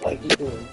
Like you doing?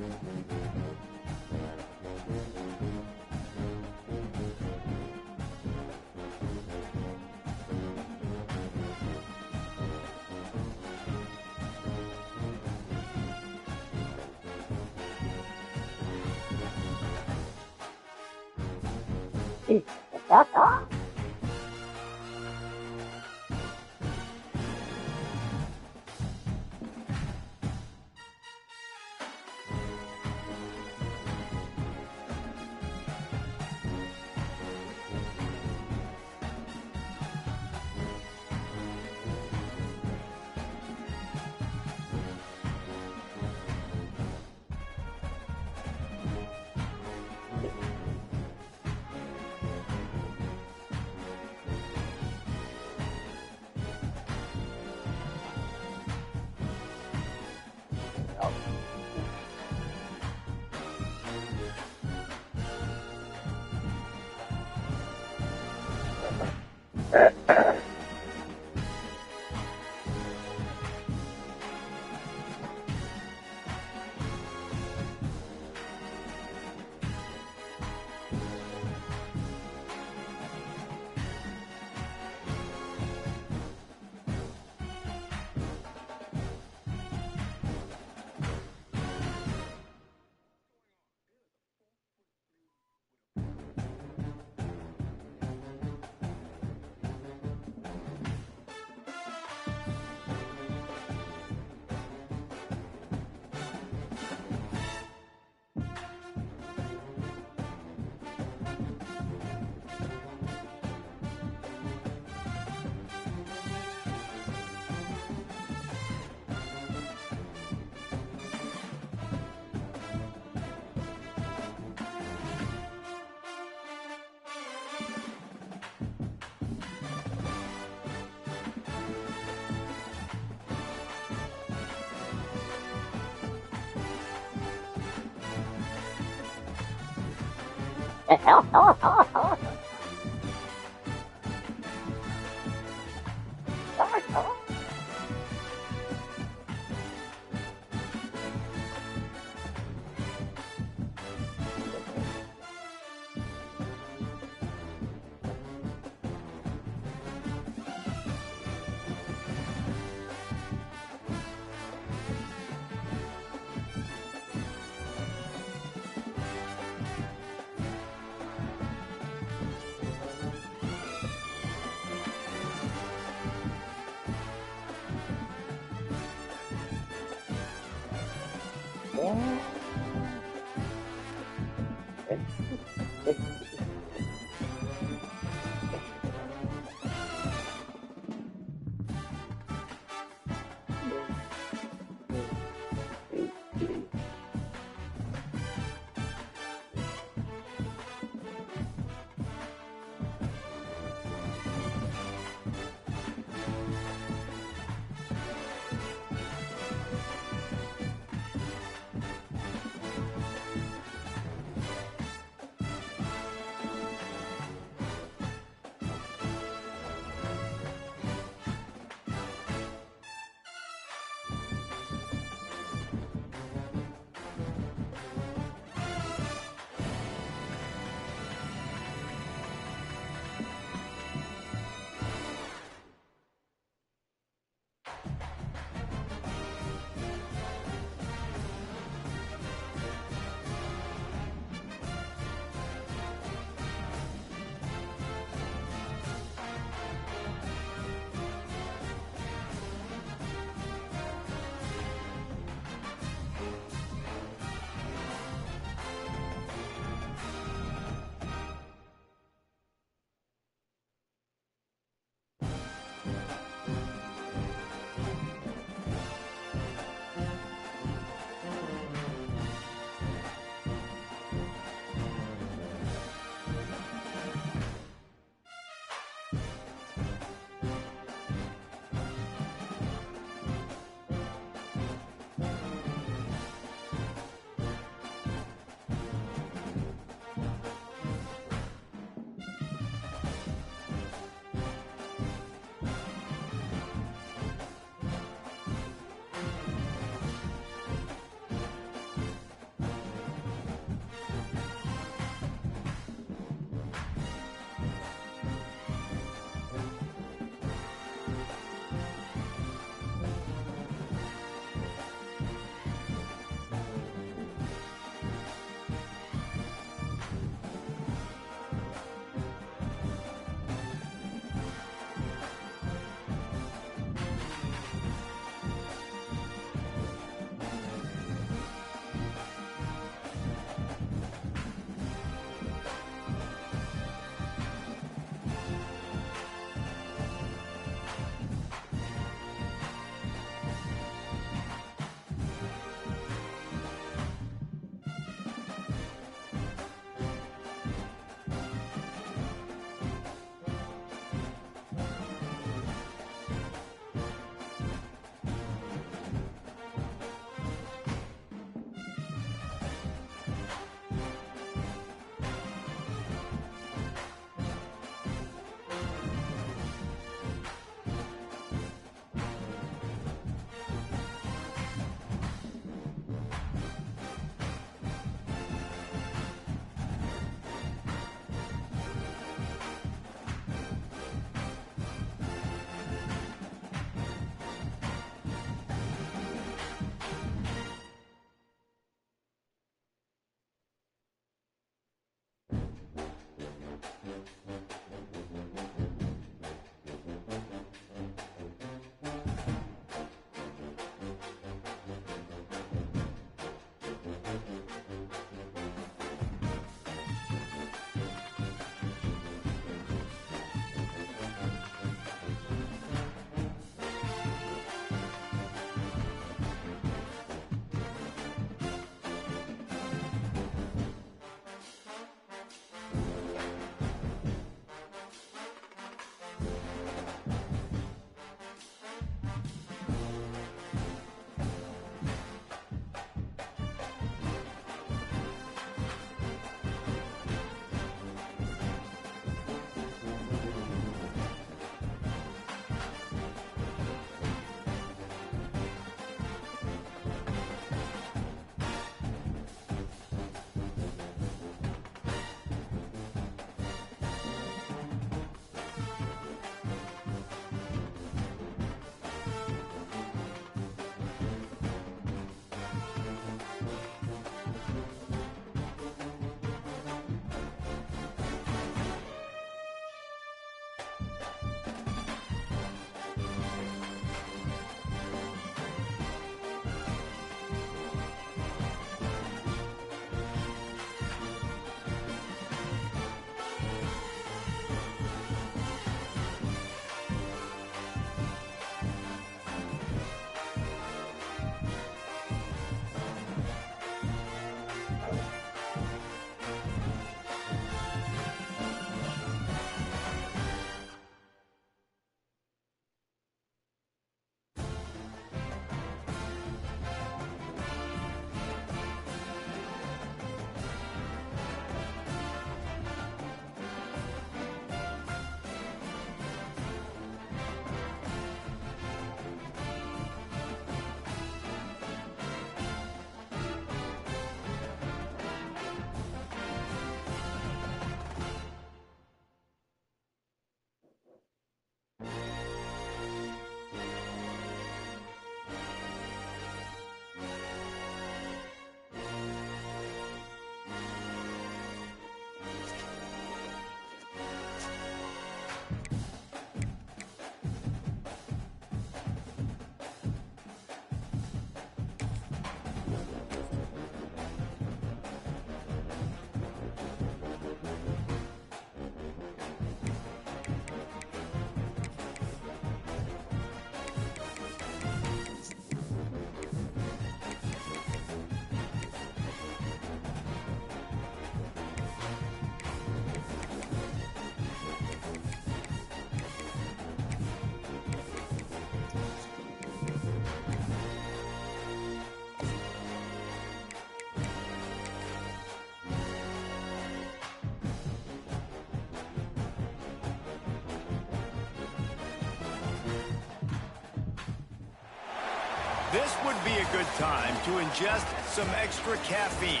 This would be a good time to ingest some extra caffeine.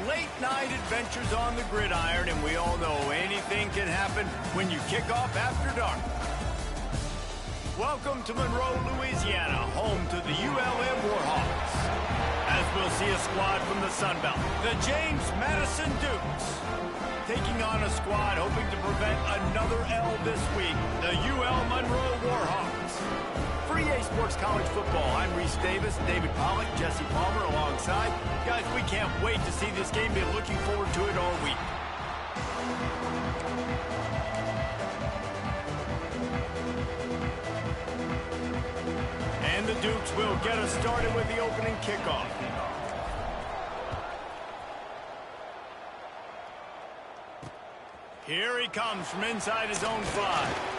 Late night adventures on the gridiron, and we all know anything can happen when you kick off after dark. Welcome to Monroe, Louisiana, home to the ULM Warhawks. As we'll see a squad from the Sun Belt, the James Madison Dukes. Taking on a squad hoping to prevent another L this week, the UL Monroe Warhawks. For EA Sports College Football, I'm Reese Davis, David Pollock, Jesse Palmer alongside. Guys, we can't wait to see this game. Been looking forward to it all week. And the Dukes will get us started with the opening kickoff. Here he comes from inside his own 5.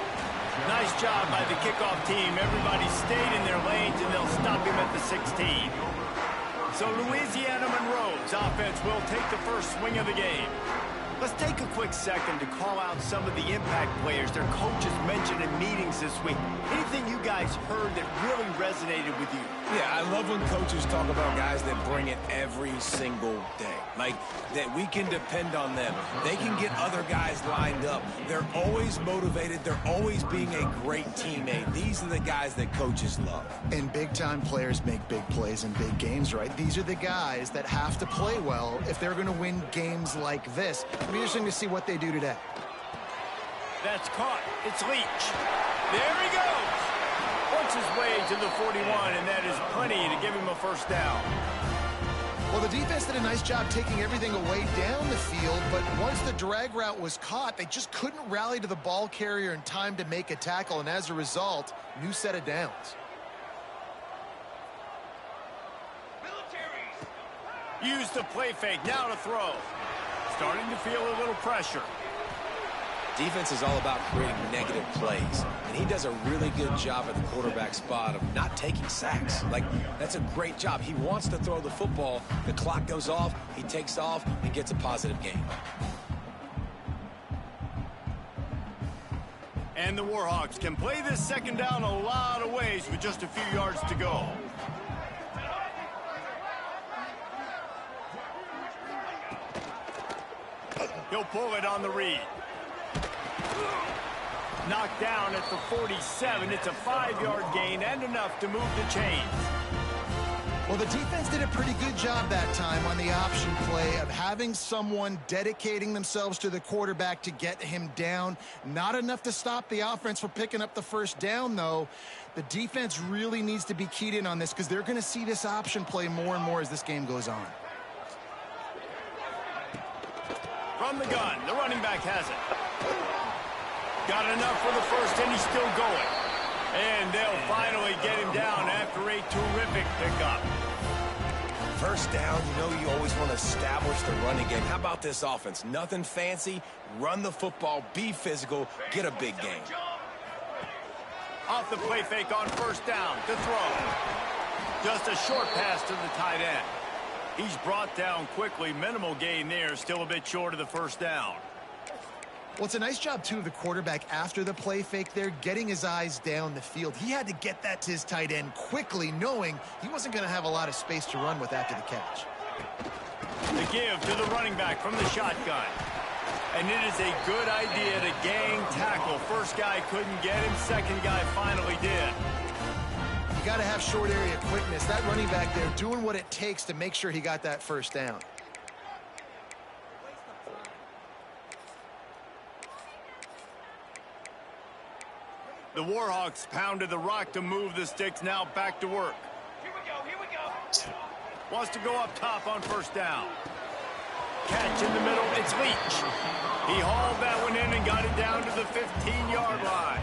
Nice job by the kickoff team. Everybody stayed in their lanes, and they'll stop him at the 16. So Louisiana Monroe's offense will take the first swing of the game. Let's take a quick second to call out some of the impact players their coaches mentioned in meetings this week. Anything you guys heard that really resonated with you? Yeah, I love when coaches talk about guys that bring it every single day. Like, that we can depend on them. They can get other guys lined up. They're always motivated. They're always being a great teammate. These are the guys that coaches love. And big-time players make big plays in big games, right? These are the guys that have to play well if they're going to win games like this. It'll be interesting to see what they do today. That's caught. It's Leach. There he goes. Works his way to the 41, and that is plenty to give him a first down. Well, the defense did a nice job taking everything away down the field, but once the drag route was caught, they just couldn't rally to the ball carrier in time to make a tackle, and as a result, new set of downs. Use the play fake, now to throw. Starting to feel a little pressure. Defense is all about creating negative plays, and he does a really good job at the quarterback spot of not taking sacks. Like, that's a great job. He wants to throw the football. The clock goes off, he takes off, and gets a positive gain. And the Warhawks can play this second down a lot of ways with just a few yards to go. He'll pull it on the read. Knocked down at the 47. It's a 5-yard gain and enough to move the chains. Well, the defense did a pretty good job that time on the option play of having someone dedicating themselves to the quarterback to get him down. Not enough to stop the offense from picking up the first down, though. The defense really needs to be keyed in on this because they're going to see this option play more and more as this game goes on. From the gun, the running back has it. Got enough for the first, and he's still going. And they'll finally get him down after a terrific pickup. First down, you know you always want to establish the running game. How about this offense? Nothing fancy. Run the football, be physical, get a big gain. Off the play fake on first down to throw. Just a short pass to the tight end. He's brought down quickly. Minimal gain there, still a bit short of the first down. Well, it's a nice job, too, of the quarterback after the play fake there, getting his eyes down the field. He had to get that to his tight end quickly, knowing he wasn't going to have a lot of space to run with after the catch. The give to the running back from the shotgun. And it is a good idea to gang tackle. First guy couldn't get him. Second guy finally did. You got to have short area quickness. That running back there doing what it takes to make sure he got that first down. The Warhawks pounded the rock to move the sticks. Now back to work. Here we go. Wants to go up top on first down. Catch in the middle. It's Leach. He hauled that one in and got it down to the 15-yard line.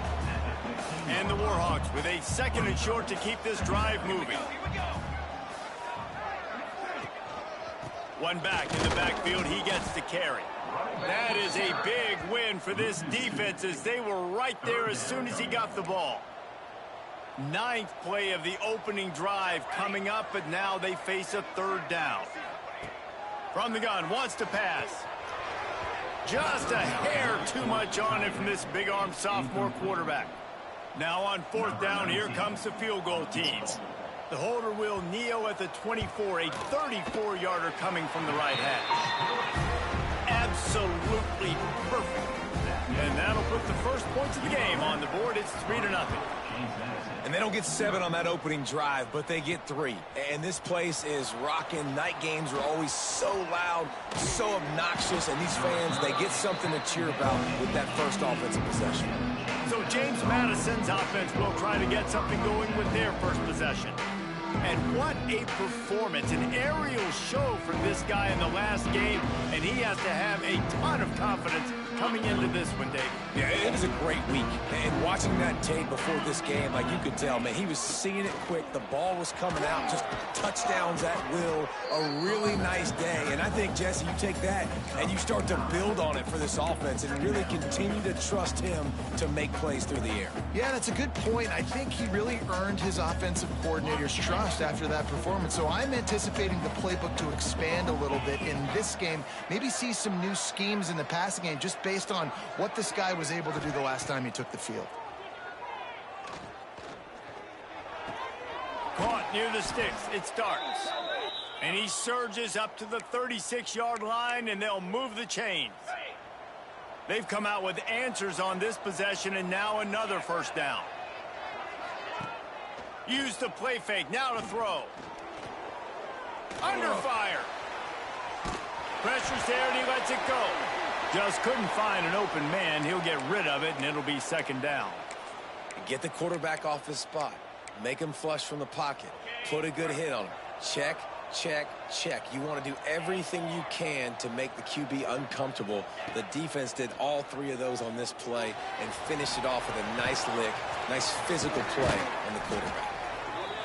And the Warhawks with a second and short to keep this drive moving. One back in the backfield. He gets the carry. That is a big win for this defense as they were right there as soon as he got the ball. Ninth play of the opening drive coming up, but now they face a third down. From the gun, wants to pass. Just a hair too much on it from this big-armed sophomore quarterback. Now on fourth down, here comes the field goal team. The holder will kneel at the 24, a 34-yarder coming from the right hash. Absolutely perfect. And that'll put the first points of the game on the board. It's 3-0. And they don't get 7 on that opening drive, but they get 3. And this place is rocking. Night games are always so loud, so obnoxious, and these fans, they get something to cheer about with that first offensive possession. So James Madison's offense will try to get something going with their first possession. And what a performance, an aerial show from this guy in the last game, and he has to have a ton of confidence coming into this one, David. Yeah, it was a great week. And watching that tape before this game, like you could tell, man, he was seeing it quick. The ball was coming out, just touchdowns at will. A really nice day. And I think, Jesse, you take that and you start to build on it for this offense and really continue to trust him to make plays through the air. Yeah, that's a good point. I think he really earned his offensive coordinator's trust after that performance. So I'm anticipating the playbook to expand a little bit in this game. Maybe see some new schemes in the passing game just based on what this guy was able to do the last time he took the field. Caught near the sticks. It starts. And he surges up to the 36-yard line, and they'll move the chains. They've come out with answers on this possession, and now another first down. Use the play fake. Now to throw. Under fire. Pressure's there, and he lets it go. Just couldn't find an open man. He'll get rid of it, and it'll be second down. Get the quarterback off his spot. Make him flush from the pocket. Put a good hit on him. Check, check, check. You want to do everything you can to make the QB uncomfortable. The defense did all 3 of those on this play and finished it off with a nice lick, nice physical play on the quarterback.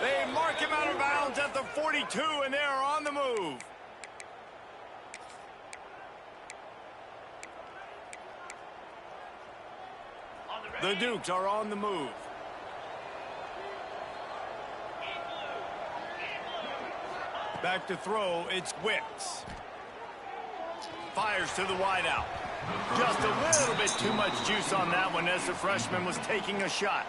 They mark him out of bounds at the 42, and they're on the move. The Dukes are on the move. Back to throw, it's Wicks. Fires to the wideout. Just a little bit too much juice on that one as the freshman was taking a shot.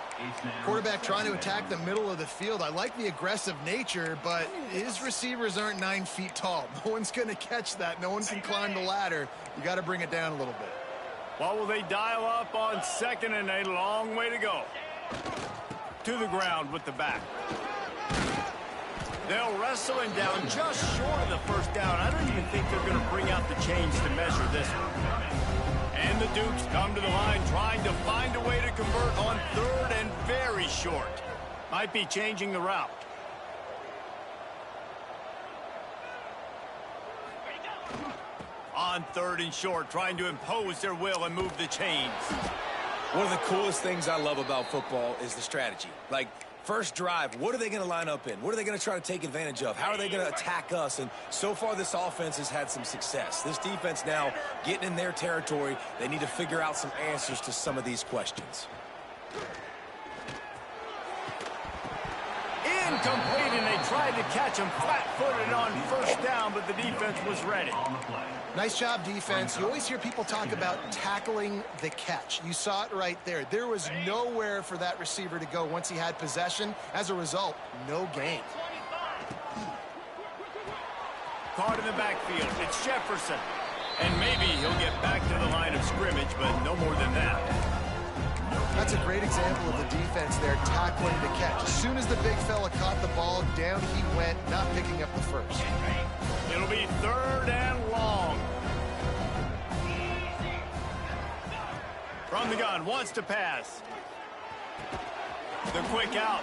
Quarterback trying to attack the middle of the field. I like the aggressive nature, but his receivers aren't 9 feet tall. No one's going to catch that. No one can climb the ladder. You got to bring it down a little bit. What will they dial up on second and a long way to go? To the ground with the back. They'll wrestle him down just short of the first down. I don't even think they're going to bring out the chains to measure this one. And the Dukes come to the line trying to find a way to convert on third and very short. Might be changing the route. On third and short, trying to impose their will and move the chains. One of the coolest things I love about football is the strategy. Like, first drive, what are they going to line up in? What are they going to try to take advantage of? How are they going to attack us? And so far, this offense has had some success. This defense now getting in their territory. They need to figure out some answers to some of these questions. Incomplete, and they tried to catch him flat-footed on first down, but the defense was ready. Nice job, defense. You always hear people talk about tackling the catch. You saw it right there. There was nowhere for that receiver to go once he had possession. As a result, no gain. Caught in the backfield. It's Jefferson. And maybe he'll get back to the line of scrimmage, but no more than that. That's a great example of the defense there, tackling the catch. As soon as the big fella caught the ball, down he went, not picking up the first. It'll be third and long. From the gun, wants to pass. The quick out.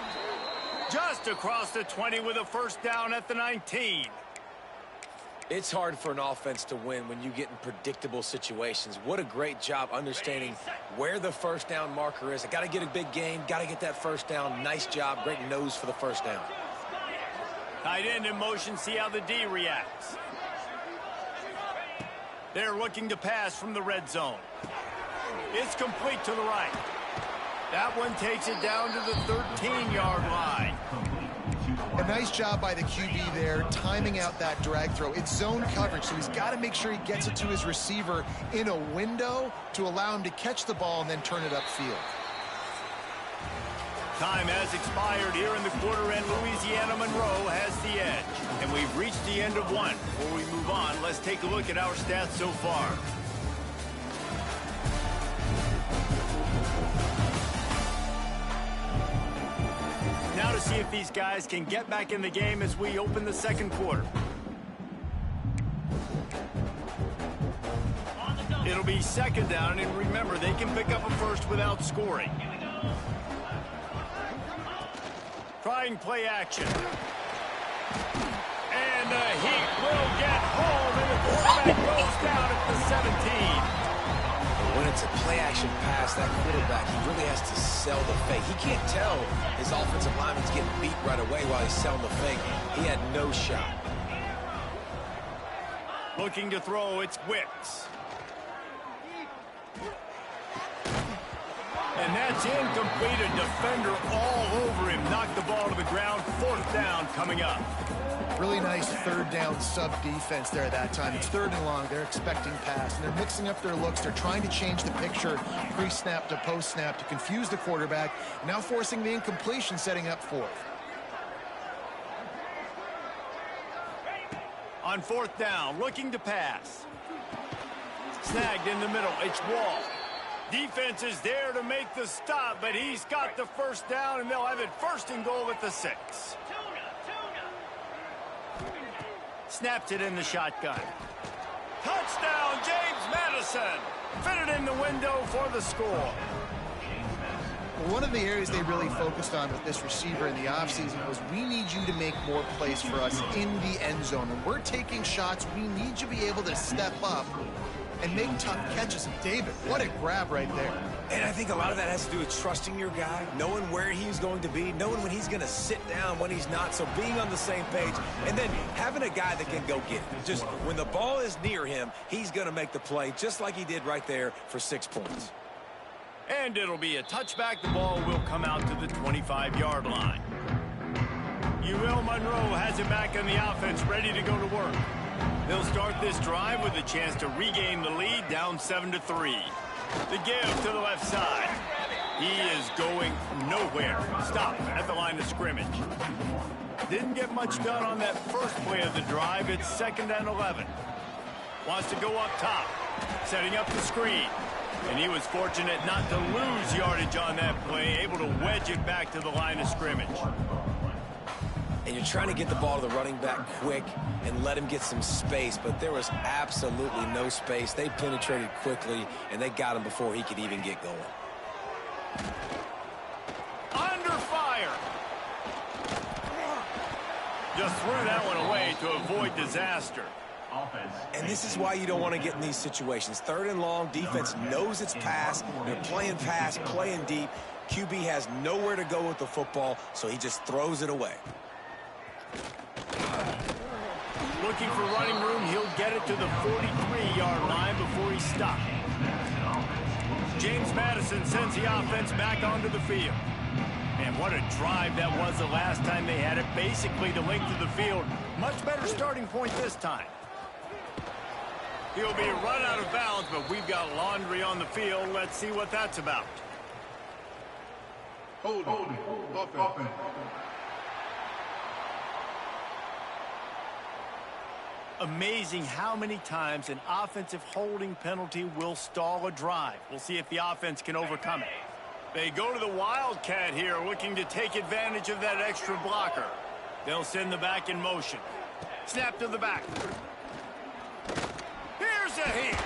Just across the 20 with a first down at the 19. It's hard for an offense to win when you get in predictable situations. What a great job understanding where the first down marker is. I got to get a big gain, got to get that first down. Nice job, great nose for the first down. Tight end in motion, see how the D reacts. They're looking to pass from the red zone. It's complete to the right. That one takes it down to the 13-yard line. A nice job by the QB there, timing out that drag throw. It's zone coverage, so he's got to make sure he gets it to his receiver in a window to allow him to catch the ball and then turn it upfield. Time has expired here in the quarter, and Louisiana Monroe has the edge. And we've reached the end of one. Before we move on, let's take a look at our stats so far. Now to see if these guys can get back in the game as we open the second quarter. It'll be second down, and remember, they can pick up a first without scoring. Trying play action. And he will get home, and the quarterback goes down at the 17. When it's a play-action pass, that quarterback, he really has to sell the fake. He can't tell his offensive lineman's getting beat right away while he's selling the fake. He had no shot. Looking to throw, it's Wicks. And that's incomplete. A defender all over him. Knocked the ball to the ground. Fourth down coming up. Really nice third down sub defense there that time. It's third and long. They're expecting pass, and they're mixing up their looks. They're trying to change the picture pre-snap to post-snap to confuse the quarterback, now forcing the incompletion, setting up fourth. On fourth down, looking to pass. Snagged in the middle. It's Wall. Defense is there to make the stop, but he's got the first down, and they'll have it first and goal at the 6. Snapped it in the shotgun. Touchdown, James Madison. Fitted in the window for the score. Well, one of the areas they really focused on with this receiver in the offseason was, we need you to make more plays for us in the end zone. When we're taking shots, we need you to be able to step up and make tough catches. And David, what a grab right there. And I think a lot of that has to do with trusting your guy, knowing where he's going to be, knowing when he's going to sit down, when he's not, so being on the same page, and then having a guy that can go get it. Just when the ball is near him, he's going to make the play, just like he did right there for 6 points. And it'll be a touchback. The ball will come out to the 25-yard line. UL Monroe has it back on the offense, ready to go to work. They'll start this drive with a chance to regain the lead, down 7-3. The give to the left side. He is going nowhere. Stop at the line of scrimmage. Didn't get much done on that first play of the drive. It's 2nd and 11. Wants to go up top, setting up the screen. And he was fortunate not to lose yardage on that play, able to wedge it back to the line of scrimmage. And you're trying to get the ball to the running back quick and let him get some space, but there was absolutely no space. They penetrated quickly, and they got him before he could even get going. Under fire. Just threw that one away to avoid disaster. And this is why you don't want to get in these situations. 3rd and long, defense knows it's pass. They're playing pass, playing deep. QB has nowhere to go with the football, so he just throws it away. Looking for running room, he'll get it to the 43-yard line before he stopped. James Madison sends the offense back onto the field. And what a drive that was the last time they had it, basically the length of the field. Much better starting point this time. He'll be run out of bounds, but we've got laundry on the field. Let's see what that's about. Hold it. Amazing how many times an offensive holding penalty will stall a drive. We'll see if the offense can overcome it. They go to the Wildcat here, looking to take advantage of that extra blocker. They'll send the back in motion. Snap to the back. Here's a hit.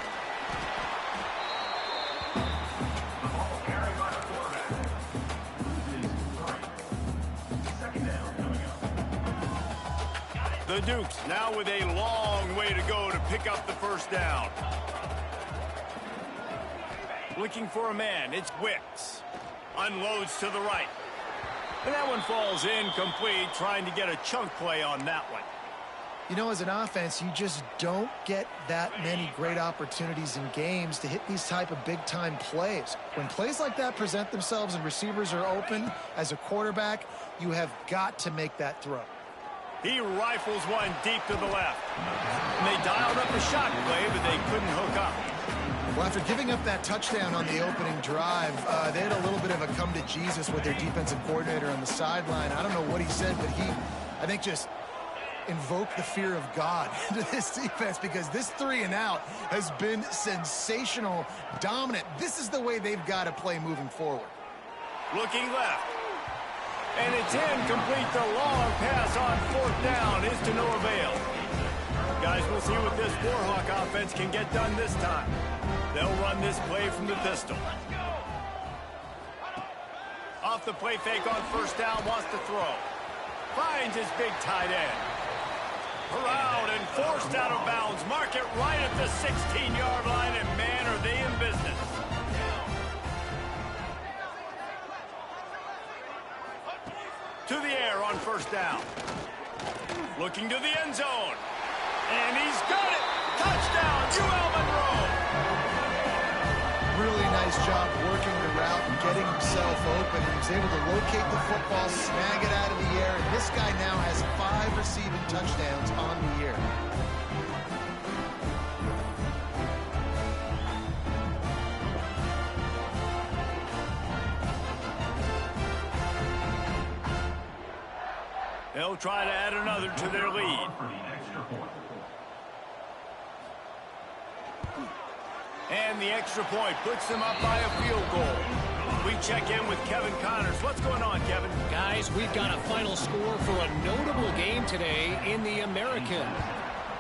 The Dukes now with a long way to go to pick up the first down. Looking for a man, it's Wicks. Unloads to the right. And that one falls incomplete, trying to get a chunk play on that one. You know, as an offense, you just don't get that many great opportunities in games to hit these type of big-time plays. When plays like that present themselves and receivers are open, as a quarterback, you have got to make that throw. He rifles one deep to the left. And they dialed up a shot play, but they couldn't hook up. Well, after giving up that touchdown on the opening drive, they had a little bit of a come to Jesus with their defensive coordinator on the sideline. I don't know what he said, but he, I think, just invoked the fear of God into this defense, because this 3-and-out has been sensational, dominant. This is the way they've got to play moving forward. Looking left. And it's incomplete. The long pass on 4th down is to no avail. Guys, we'll see what this Warhawk offense can get done this time. They'll run this play from the pistol. Off the play fake on 1st down, wants to throw. Finds his big tight end. Around and forced out of bounds. Mark it right at the 16-yard line, and man, are they in business. To the air on 1st down. Looking to the end zone. And he's got it! Touchdown, UL Monroe! Really nice job working the route and getting himself open. He was able to locate the football, snag it out of the air, and this guy now has 5 receiving touchdowns on the year. They'll try to add another to their lead. And the extra point puts them up by a field goal. We check in with Kevin Connors. What's going on, Kevin? Guys, we've got a final score for a notable game today in the American.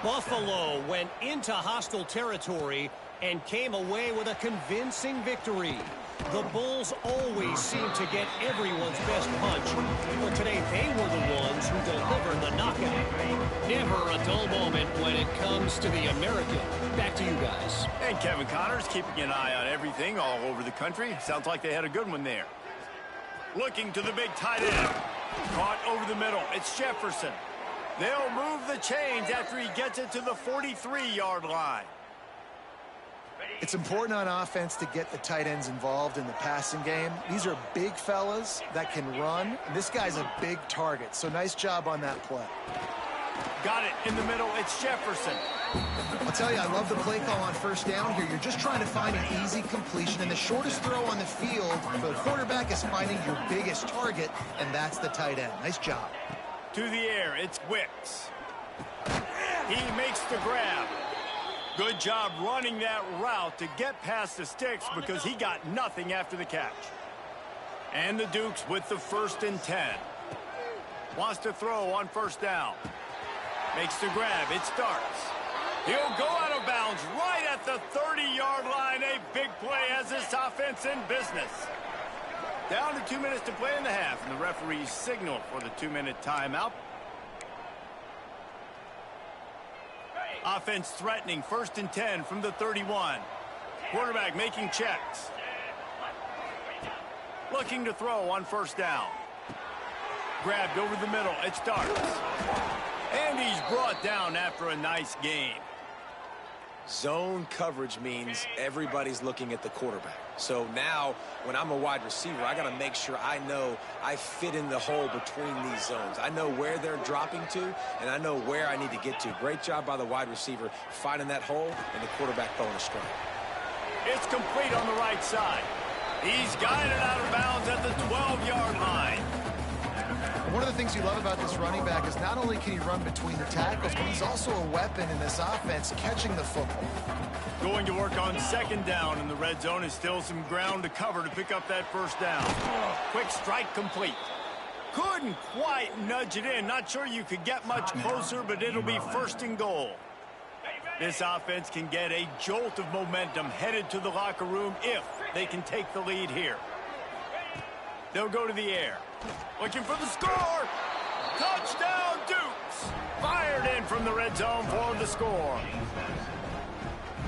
Buffalo went into hostile territory and came away with a convincing victory. The Bulls always seem to get everyone's best punch, but today they were the ones who delivered the knockout. Never a dull moment when it comes to the American. Back to you guys. And Kevin Connors keeping an eye on everything all over the country. Sounds like they had a good one there. Looking to the big tight end. Caught over the middle. It's Jefferson. They'll move the chains after he gets it to the 43-yard line. It's important on offense to get the tight ends involved in the passing game. These are big fellas that can run. This guy's a big target, so nice job on that play. Got it in the middle. It's Jefferson. I'll tell you, I love the play call on 1st down here. You're just trying to find an easy completion, and the shortest throw on the field for the quarterback is finding your biggest target, and that's the tight end. Nice job. To the air, it's Wicks. He makes the grab. Good job running that route to get past the sticks, because he got nothing after the catch. And the Dukes with the 1st and 10. Wants to throw on 1st down. Makes the grab. It starts. He'll go out of bounds right at the 30-yard line. A big play has this offense in business. Down to 2 minutes to play in the half, and the referees signal for the 2-minute timeout. Offense threatening, 1st and 10 from the 31. Quarterback making checks. Looking to throw on 1st down. Grabbed over the middle. It starts. And he's brought down after a nice gain. Zone coverage means everybody's looking at the quarterback. So now, when I'm a wide receiver, I got to make sure I know I fit in the hole between these zones. I know where they're dropping to, and I know where I need to get to. Great job by the wide receiver finding that hole, and the quarterback throwing a strike. It's complete on the right side. He's got it out of bounds at the 12-yard line. One of the things you love about this running back is not only can he run between the tackles, but he's also a weapon in this offense, catching the football. Going to work on 2nd down, and the red zone is still some ground to cover to pick up that 1st down. Quick strike complete. Couldn't quite nudge it in. Not sure you could get much closer, but it'll be 1st and goal. This offense can get a jolt of momentum headed to the locker room if they can take the lead here. They'll go to the air. Looking for the score. Touchdown, Dukes. Fired in from the red zone for the score.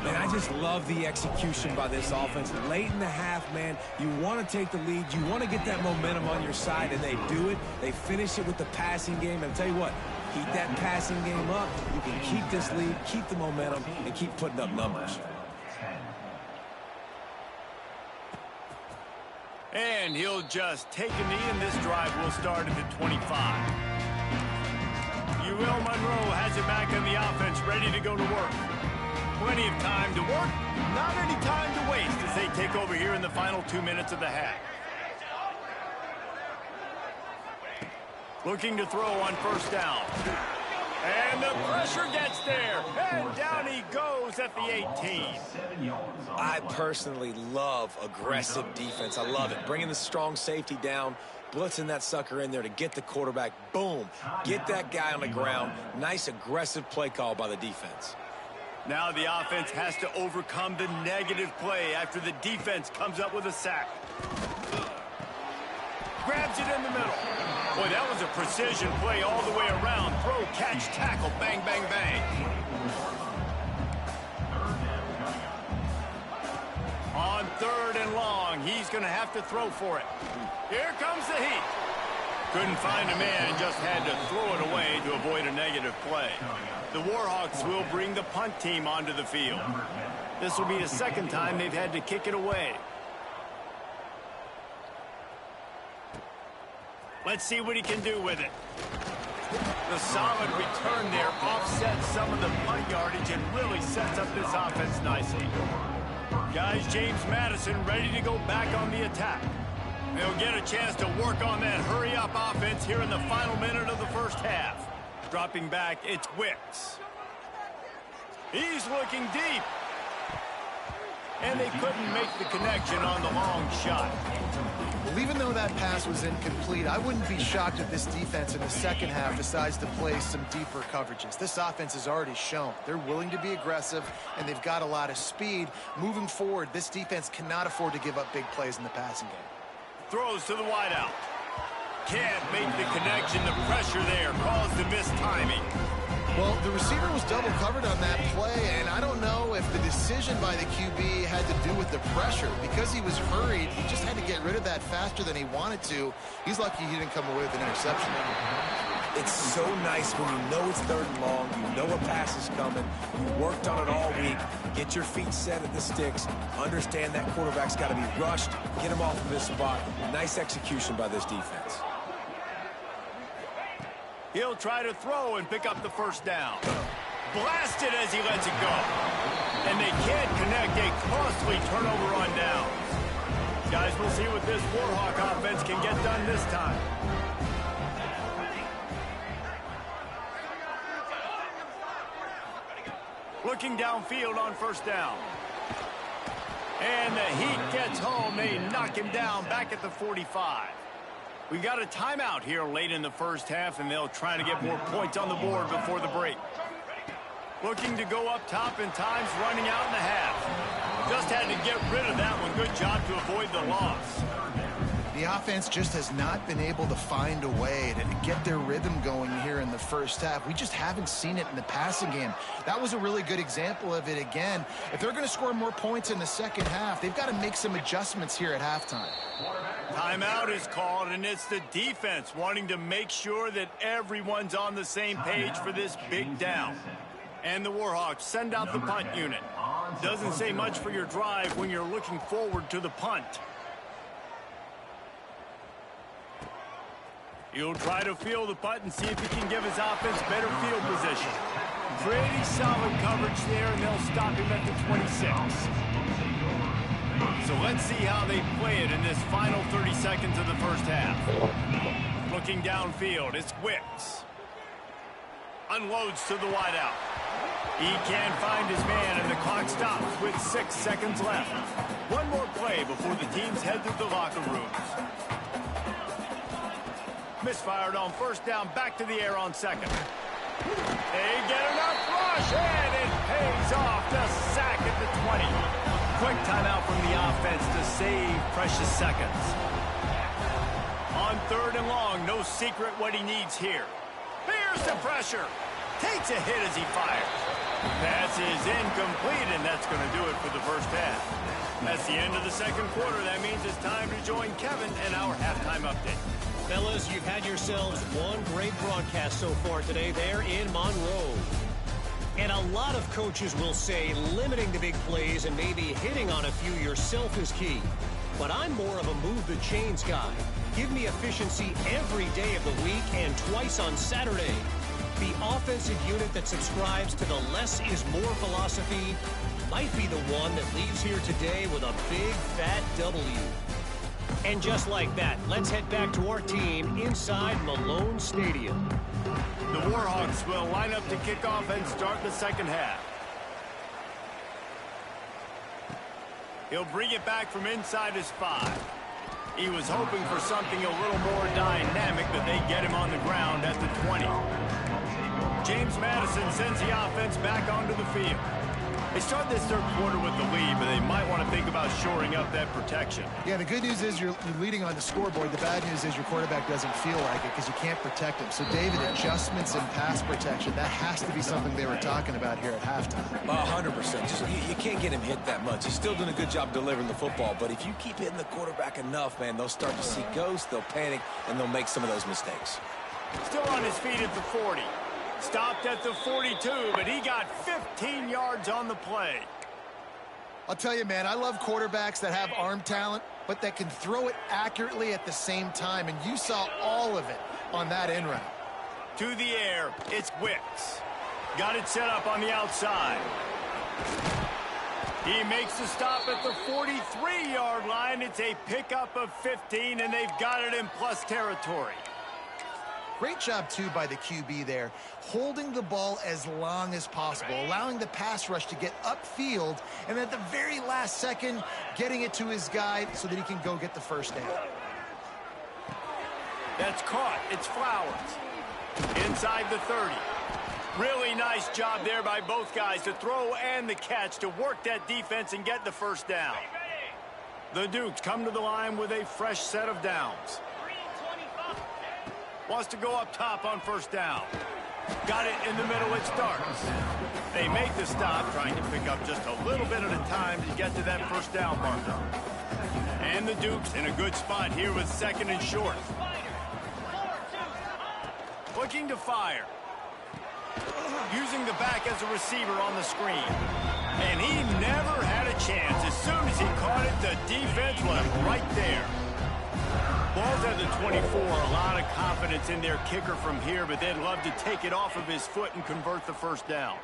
Man, I just love the execution by this offense. Late in the half, man, you want to take the lead. You want to get that momentum on your side, and they do it. They finish it with the passing game. And I'll tell you what, keep that passing game up. You can keep this lead, keep the momentum, and keep putting up numbers. And he'll just take a knee, and this drive will start at the 25. UL Monroe has it back on the offense, ready to go to work. Plenty of time to work, not any time to waste as they take over here in the final 2 minutes of the half. Looking to throw on first down. And the pressure gets there. And down he goes at the 18. I personally love aggressive defense. I love it. Bringing the strong safety down, blitzing that sucker in there to get the quarterback. Boom. Get that guy on the ground. Nice aggressive play call by the defense. Now the offense has to overcome the negative play after the defense comes up with a sack. Grabs it in the middle. Boy, that was a precision play all the way around. Throw, catch, tackle, bang, bang, bang. On 3rd and long, he's going to have to throw for it. Here comes the heat. Couldn't find a man and just had to throw it away to avoid a negative play. The Warhawks will bring the punt team onto the field. This will be the second time they've had to kick it away. Let's see what he can do with it. The solid return there offsets some of the punt yardage and really sets up this offense nicely. Guys, James Madison ready to go back on the attack. They'll get a chance to work on that hurry-up offense here in the final minute of the first half. Dropping back, it's Wicks. He's looking deep. And they couldn't make the connection on the long shot. Well, even though that pass was incomplete, I wouldn't be shocked if this defense in the second half decides to play some deeper coverages. This offense has already shown they're willing to be aggressive, and they've got a lot of speed. Moving forward, this defense cannot afford to give up big plays in the passing game. Throws to the wideout. Can't make the connection. The pressure there caused the mistiming. Well, the receiver was double covered on that play, and I don't know if the decision by the QB had to do with the pressure. Because he was hurried, he just had to get rid of that faster than he wanted to. He's lucky he didn't come away with an interception. It's so nice when you know it's 3rd and long, you know a pass is coming, you worked on it all week, get your feet set at the sticks, understand that quarterback's got to be rushed, get him off of his spot. Nice execution by this defense. He'll try to throw and pick up the first down. Blasted as he lets it go. And they can't connect a costly turnover on downs. Guys, we'll see what this Warhawk offense can get done this time. Looking downfield on first down. And the Heat gets home. They knock him down back at the 45. We got a timeout here late in the first half, and they'll try to get more points on the board before the break. Looking to go up top in times, running out in the half. Just had to get rid of that one. Good job to avoid the loss. The offense just has not been able to find a way to get their rhythm going here in the first half. We just haven't seen it in the passing game. That was a really good example of it again. If they're going to score more points in the second half, they've got to make some adjustments here at halftime. Timeout is called, and it's the defense wanting to make sure that everyone's on the same page for this big down. And the Warhawks send out the punt unit. Doesn't say much for your drive when you're looking forward to the punt. He'll try to field the punt and see if he can give his offense better field position. Pretty solid coverage there, and they'll stop him at the 26. So let's see how they play it in this final 30 seconds of the first half. Looking downfield, it's Wicks. Unloads to the wideout. He can't find his man, and the clock stops with 6 seconds left. One more play before the teams head to the locker rooms. Misfired on first down, back to the air on second. They get enough rush, and it pays off. The sack at the 20. Quick timeout from the offense to save precious seconds. On 3rd and long, no secret what he needs here. Here's the pressure. Takes a hit as he fires. Pass is incomplete, and that's going to do it for the first half. That's the end of the second quarter. That means it's time to join Kevin and our halftime update. Fellas, you've had yourselves one great broadcast so far today there in Monroe. And a lot of coaches will say limiting the big plays and maybe hitting on a few yourself is key. But I'm more of a move the chains guy. Give me efficiency every day of the week and twice on Saturday. The offense offensive unit that subscribes to the less is more philosophy might be the one that leaves here today with a big, fat W. And just like that, let's head back to our team inside Malone Stadium. The Warhawks will line up to kick off and start the second half. He'll bring it back from inside his 5. He was hoping for something a little more dynamic, but they get him on the ground at the 20. James Madison sends the offense back onto the field. They start this third quarter with the lead, but they might want to think about shoring up that protection. Yeah, the good news is you're leading on the scoreboard. The bad news is your quarterback doesn't feel like it because you can't protect him. So, David, adjustments in pass protection, that has to be something they were talking about here at halftime. 100%. Just you can't get him hit that much. He's still doing a good job delivering the football, but if you keep hitting the quarterback enough, man, they'll start to see ghosts, they'll panic, and they'll make some of those mistakes. Still on his feet at the 40. Stopped at the 42, but he got 15 yards on the play. I'll tell you, man, I love quarterbacks that have arm talent, but that can throw it accurately at the same time, and you saw all of it on that in route. To the air, it's Wicks. Got it set up on the outside. He makes the stop at the 43-yard line. It's a pickup of 15, and they've got it in plus territory. Great job, too, by the QB there, holding the ball as long as possible, allowing the pass rush to get upfield, and at the very last second, getting it to his guy so that he can go get the first down. That's caught. It's Flowers. Inside the 30. Really nice job there by both guys to throw and the catch to work that defense and get the first down. The Dukes come to the line with a fresh set of downs. Wants to go up top on first down. Got it in the middle, it starts. They make the stop, trying to pick up just a little bit at a time to get to that first down marker. And the Dukes in a good spot here with second and short. Looking to fire. Using the back as a receiver on the screen. And he never had a chance. As soon as he caught it, the defense was right there. Ball's at the 24, a lot of confidence in their kicker from here, but they'd love to take it off of his foot and convert the first down.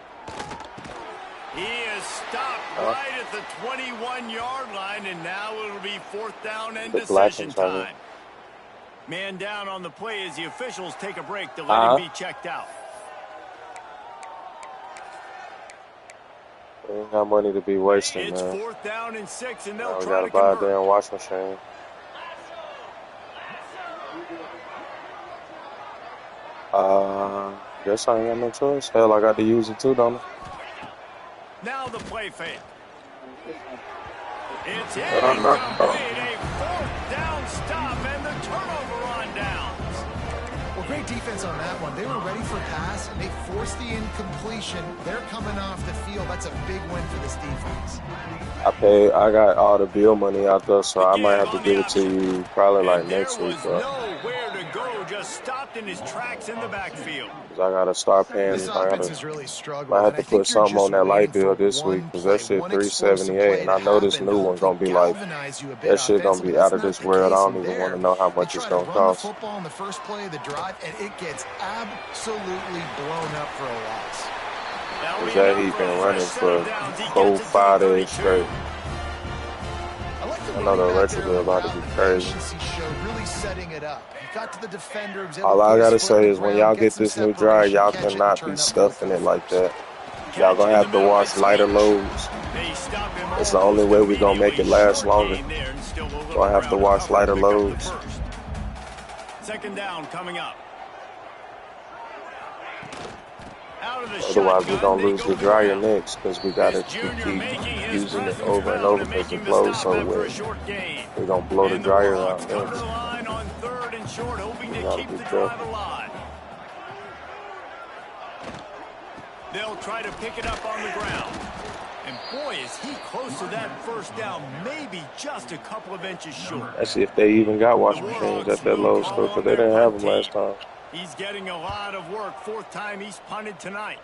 He is stopped right at the 21-yard line, and now it'll be fourth down and decision time. Man down on the play as the officials take a break to let him be checked out. We ain't got money to be wasting, it's man. It's fourth down and 6, and they'll we try gotta to buy a convert. damn wash machine. Guess I ain't got no choice. Hell, I got to use it too, don't I? Now the play fake. It's incomplete. A fourth down stop and the turnover on downs. Well, great defense on that one. They were ready for pass, and they forced the incompletion. They're coming off the field. That's a big win for this defense. I got all the bill money out there, so I might have to give it to you probably like next week, bro. Nowhere to go, just stopped in his tracks in the backfield. Cause I gotta start paying. This offense is really struggling. I have to put something on that light bill this week because that shit $378, and I know this new one gonna be like that shit gonna be out of this world. I don't even want to know how much it's gonna cost. Football on the first play of the drive, and it gets absolutely blown up for a loss. Cause that he been running for 4-5 days straight. I know the electrical about to be crazy. All I gotta say is when y'all get this new dryer, y'all cannot be stuffing it like that. Y'all gonna have to wash lighter loads. It's the only way we gonna make it last longer. Gonna have to wash lighter loads. Second down coming up. Otherwise, we're gonna lose the dryer next because we gotta keep using it over and over because it blows so well. We're gonna blow the dryer out next. We gotta be careful. They'll try to pick it up on the ground. And boy, is he close to that first down, maybe just a couple of inches short. Let's see if they even got washing machines at that low school because they didn't have them last time. He's getting a lot of work. Fourth time he's punted tonight.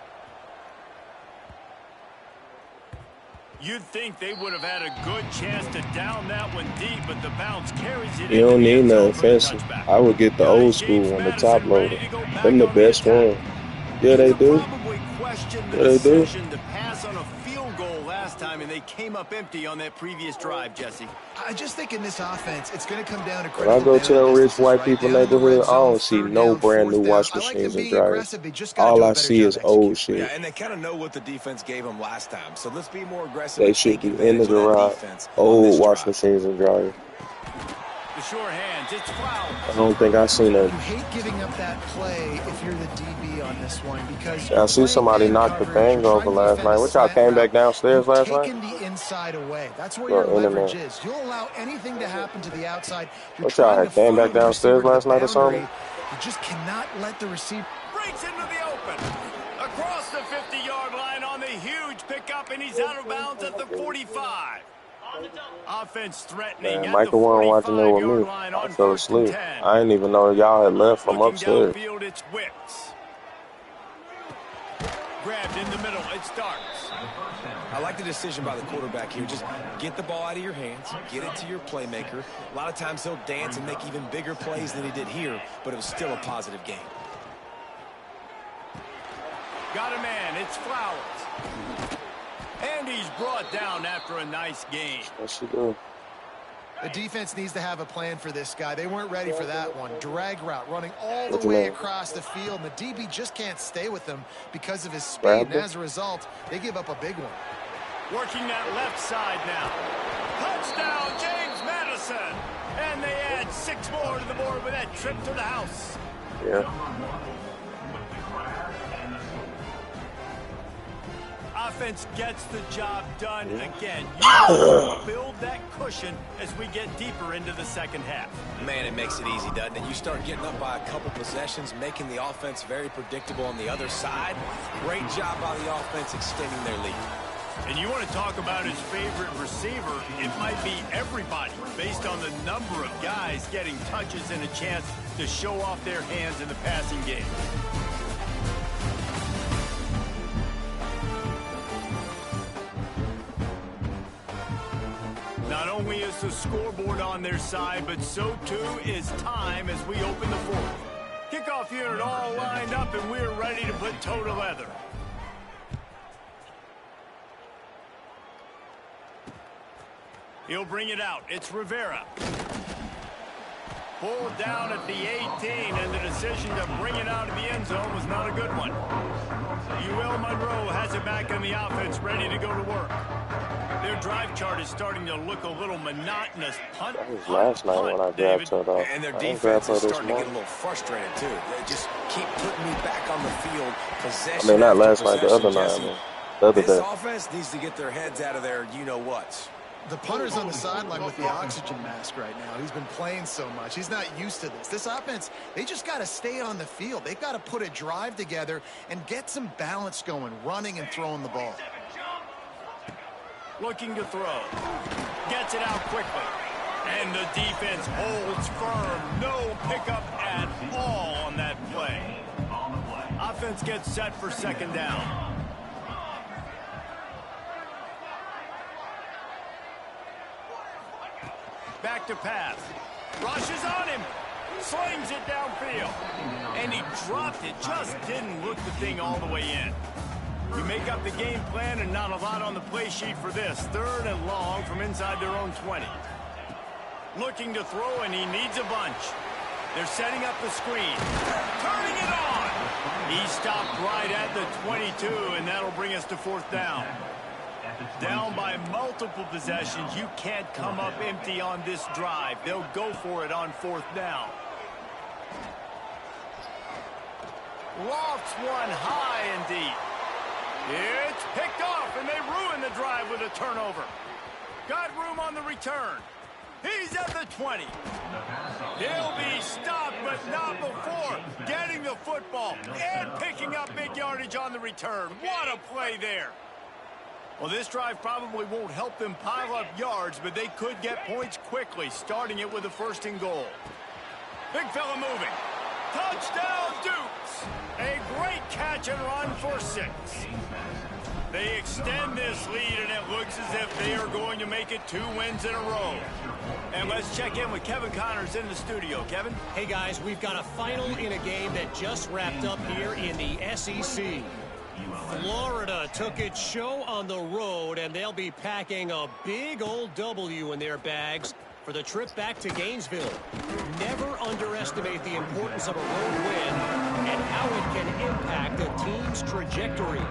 You'd think they would have had a good chance to down that one deep, but the bounce carries it. You don't need nothing fancy. I would get the old school one, the top loader. Them the best one. Yeah, they do. Probably questioned the Yeah, they do. decision to pass on a field goal last time, and they came up empty on that previous drive, Jesse. I just think in this offense, it's going to come down to When I critical go down to them rich distances, white right? people Down in the neighborhood, red I zone, don't see 3rd no down, brand new 4th down. wash I like them machines and being dryers. aggressive. They just got to All do a I better see job is executing. old shit. Yeah, and they kind of know what the defense gave them last time. So let's be more aggressive They and should take be in advantage the of that garage. defense on Old this wash drive. machines and dryers. The sure hands, it's Flowers. I don't think I seen a. You hate giving up that play if you're the DB on this one because I you're see playing somebody man knock the coverage, thing you're over trying to last defend night. a What y'all slant came back route. downstairs You've last night? taken the inside away. That's where Your your leverage internet. is. You'll allow anything to happen to the outside. You're What y'all trying had to came follow back the downstairs receiver to the last night or boundary. something? You just cannot let the receiver. Breaks into the open. Across the 50-yard line on the huge pickup, and he's out of bounds at the 45. Offense threatening Man, at Michael the wasn't watching it with 45-yard me. line I on fell 1st and asleep. 10. I didn't even know y'all had left from Looking upstairs. downfield, it's Wicks. Grabbed in the middle, it starts. I like the decision by the quarterback here. Just get the ball out of your hands, get it to your playmaker. A lot of times he'll dance and make even bigger plays than he did here, but it was still a positive game. Got a man, it's Flowers. And he's brought down after a nice game. What you do? The defense needs to have a plan for this guy. They weren't ready for that one. Drag route, running all the What you way mean? across the field. And the DB just can't stay with them because of his speed. Grabbed And it. as a result, they give up a big one. Working that left side now. Touchdown, James Madison. And they add 6 more to the board with that trip to the house. Yeah. Offense gets the job done again. You build that cushion as we get deeper into the second half. Man, it makes it easy, doesn't it? You start getting up by a couple possessions, making the offense very predictable on the other side. Great job by the offense extending their lead. And you want to talk about his favorite receiver, it might be everybody based on the number of guys getting touches and a chance to show off their hands in the passing game. Not only is the scoreboard on their side, but so too is time as we open the fourth. Kickoff unit all lined up, and we're ready to put toe to leather. He'll bring it out. It's Rivera. Pulled down at the 18, and the decision to bring it out of the end zone was not a good one. UL Monroe has it back on the offense, ready to go to work. Their drive chart is starting to look a little monotonous. Punt, That was punt, last night punt, when I David. grabbed her, though. And their I ain't grabbed defense her is this starting to get a morning. little frustrated, too. They just keep putting me back on the field. Possession I mean, not after last night, the other possession, night. Jesse. I mean, the other This day. offense needs to get their heads out of their you-know-whats. The punter's on the sideline with the oxygen mask right now. He's been playing so much. He's not used to this. This offense, they just got to stay on the field. They've got to put a drive together and get some balance going, running and throwing the ball. Looking to throw. Gets it out quickly. And the defense holds firm. No pickup at all on that play. Offense gets set for second down. Back to pass. Rushes on him. Slings it downfield. And he dropped it. Just didn't look the thing all the way in. You make up the game plan and not a lot on the play sheet for this. 3rd and long from inside their own 20. Looking to throw, and he needs a bunch. They're setting up the screen. Turning it on. He stopped right at the 22, and that'll bring us to 4th down. Down by multiple possessions. You can't come up empty on this drive. They'll go for it on 4th down. Lofts one high and deep. It's picked off, and they ruin the drive with a turnover. Got room on the return. He's at the 20. He'll be stopped, but not before getting the football and picking up big yardage on the return. What a play there. Well, this drive probably won't help them pile up yards, but they could get points quickly, starting it with a 1st and goal. Big fella moving. Touchdown, Dukes! A great catch and run for 6. They extend this lead, and it looks as if they are going to make it 2 wins in a row. And let's check in with Kevin Connors in the studio. Kevin? Hey, guys, we've got a final in a game that just wrapped up here in the SEC. Florida took its show on the road, and they'll be packing a big old W in their bags for the trip back to Gainesville. Never underestimate the importance of a road win and how it can impact a team's trajectory.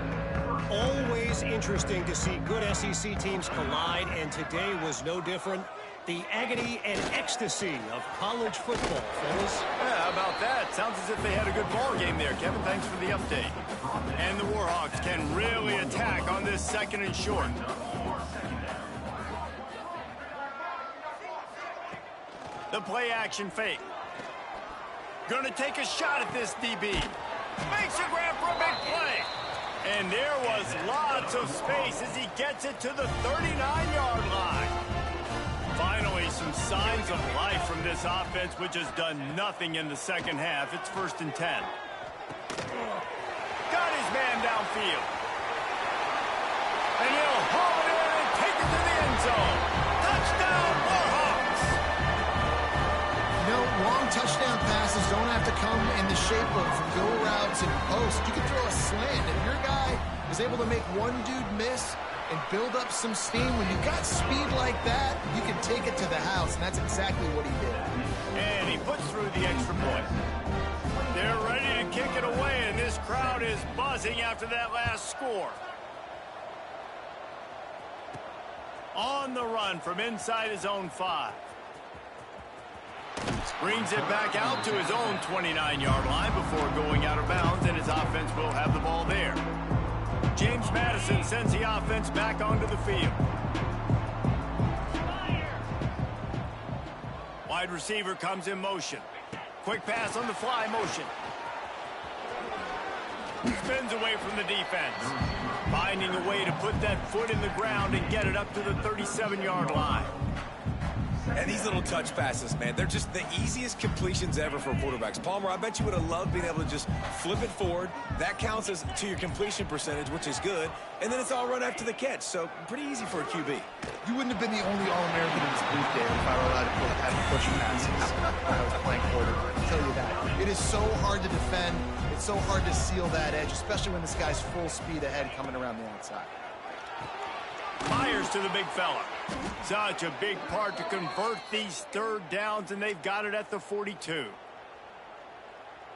Always interesting to see good SEC teams collide, and today was no different. The agony and ecstasy of college football, fellas. Yeah, how about that? Sounds as if they had a good ball game there, Kevin. Thanks for the update. And the Warhawks can really attack on this 2nd and short. The play action fake. Gonna take a shot at this DB. Makes a grab for a big play. And there was lots of space as he gets it to the 39-yard line. Finally, some signs of life from this offense, which has done nothing in the 2nd half. It's 1st and 10. Got his man downfield. And he'll haul it in and take it to the end zone. Touchdown, Warhawks! You know, long touchdown passes don't have to come in the shape of go routes and posts. You can throw a slant. If your guy is able to make one dude miss and build up some steam, when you've got speed like that, you can take it to the house, and that's exactly what he did. And he puts through the extra point. They're ready to kick it away, and this crowd is buzzing after that last score. On the run from inside his own 5. Brings it back out to his own 29-yard line before going out of bounds, and his offense will have the ball there. James Madison sends the offense back onto the field. Wide receiver comes in motion. Quick pass on the fly motion. Spins away from the defense. Finding a way to put that foot in the ground and get it up to the 37-yard line. And these little touch passes, man, they're just the easiest completions ever for quarterbacks. Palmer, I bet you would have loved being able to just flip it forward. That counts as to your completion percentage, which is good. And then it's all run after the catch, so pretty easy for a QB. You wouldn't have been the only All-American in this booth, Dave, if I were allowed to have push passes when I was playing quarterback. I'll tell you that. It is so hard to defend. It's so hard to seal that edge, especially when this guy's full speed ahead coming around the outside. Fires to the big fella. Such a big part to convert these 3rd downs, and they've got it at the 42.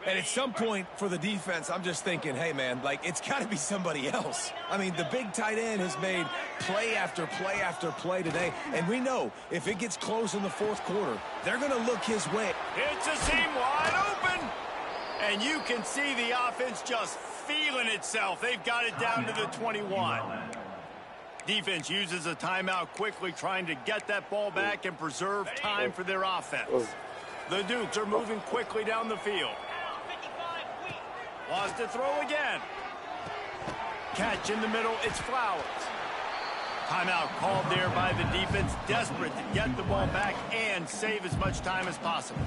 And at some point for the defense, I'm just thinking, hey, man, like, it's got to be somebody else. I mean, the big tight end has made play after play after play today, and we know if it gets close in the 4th quarter, they're going to look his way. It's a seam wide open, and you can see the offense just feeling itself. They've got it down to the 21. Defense uses a timeout quickly, trying to get that ball back and preserve time for their offense. The Dukes are moving quickly down the field. Wants to throw again. Catch in the middle, it's Flowers. Timeout called there by the defense, desperate to get the ball back and save as much time as possible.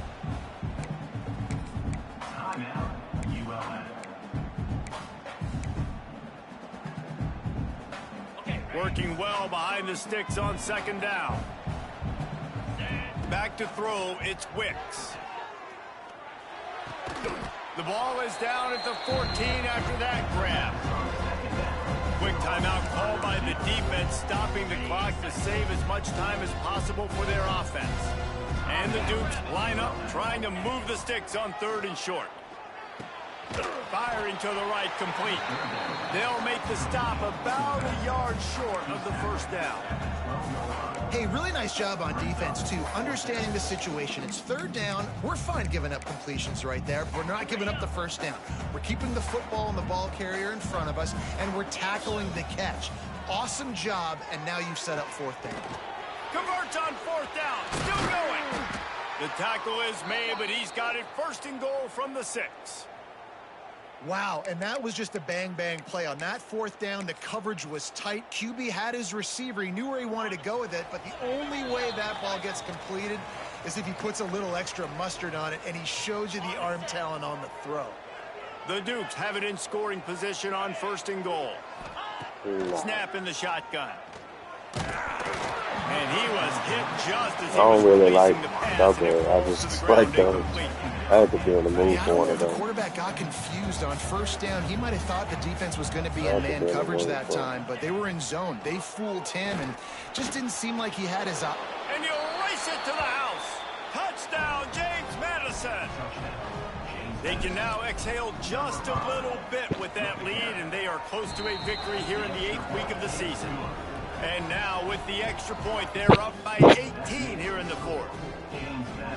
Working well behind the sticks on 2nd down. Back to throw, it's Wicks. The ball is down at the 14 after that grab. Quick timeout called by the defense, stopping the clock to save as much time as possible for their offense. And the Dukes line up, trying to move the sticks on 3rd and short. Firing to the right, complete. They'll make the stop about a yard short of the 1st down. Hey, really nice job on defense, too, understanding the situation. It's 3rd down. We're fine giving up completions right there. We're not giving up the 1st down. We're keeping the football and the ball carrier in front of us, and we're tackling the catch. Awesome job, and now you've set up 4th down. Converts on 4th down. Still going. The tackle is made, but he's got it 1st and goal from the 6. Wow, and that was just a bang-bang play. On that fourth down, the coverage was tight. QB had his receiver. He knew where he wanted to go with it, but the only way that ball gets completed is if he puts a little extra mustard on it, and he shows you the arm talent on the throw. The Dukes have it in scoring position on 1st and goal. Snap in the shotgun. And he was hit just as he I don't really like the pass. double. I just like those. I had to be on the move for one of The them. quarterback got confused on 1st down. He might have thought the defense was going to be in man coverage that time, but they were in zone. They fooled him, and just didn't seem like he had his eye. And you race it to the house. Touchdown, James Madison. They can now exhale just a little bit with that lead, and they are close to a victory here in the 8th week of the season. And now with the extra point, they're up by 18 here in the 4th.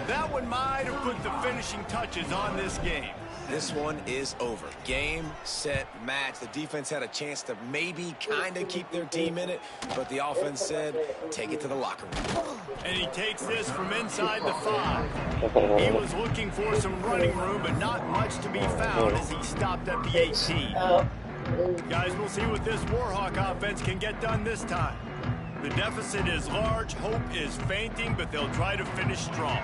That one might have put the finishing touches on this game. This one is over. Game, set, match. The defense had a chance to maybe kind of keep their team in it, but the offense said, take it to the locker room. And he takes this from inside the 5. He was looking for some running room, but not much to be found as he stopped at the 18. Guys, we'll see what this Warhawk offense can get done this time. The deficit is large, hope is fainting, but they'll try to finish strong.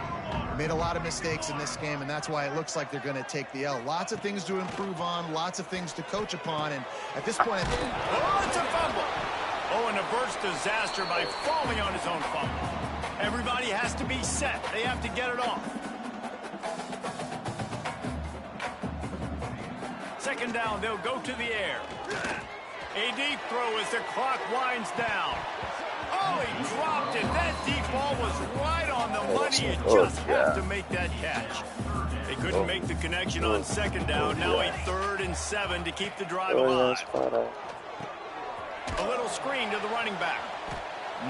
Made a lot of mistakes in this game, and that's why it looks like they're going to take the L. Lots of things to improve on, lots of things to coach upon, and at this point... Oh, it's a fumble! Oh, and a burst disaster by falling on his own fumble. Everybody has to be set. They have to get it off. 2nd down, they'll go to the air. A deep throw as the clock winds down. Oh, he dropped it. That deep ball was right on the money. You just have to make that catch. They couldn't make the connection on 2nd down. Now a 3rd and 7 to keep the drive alive. A little screen to the running back.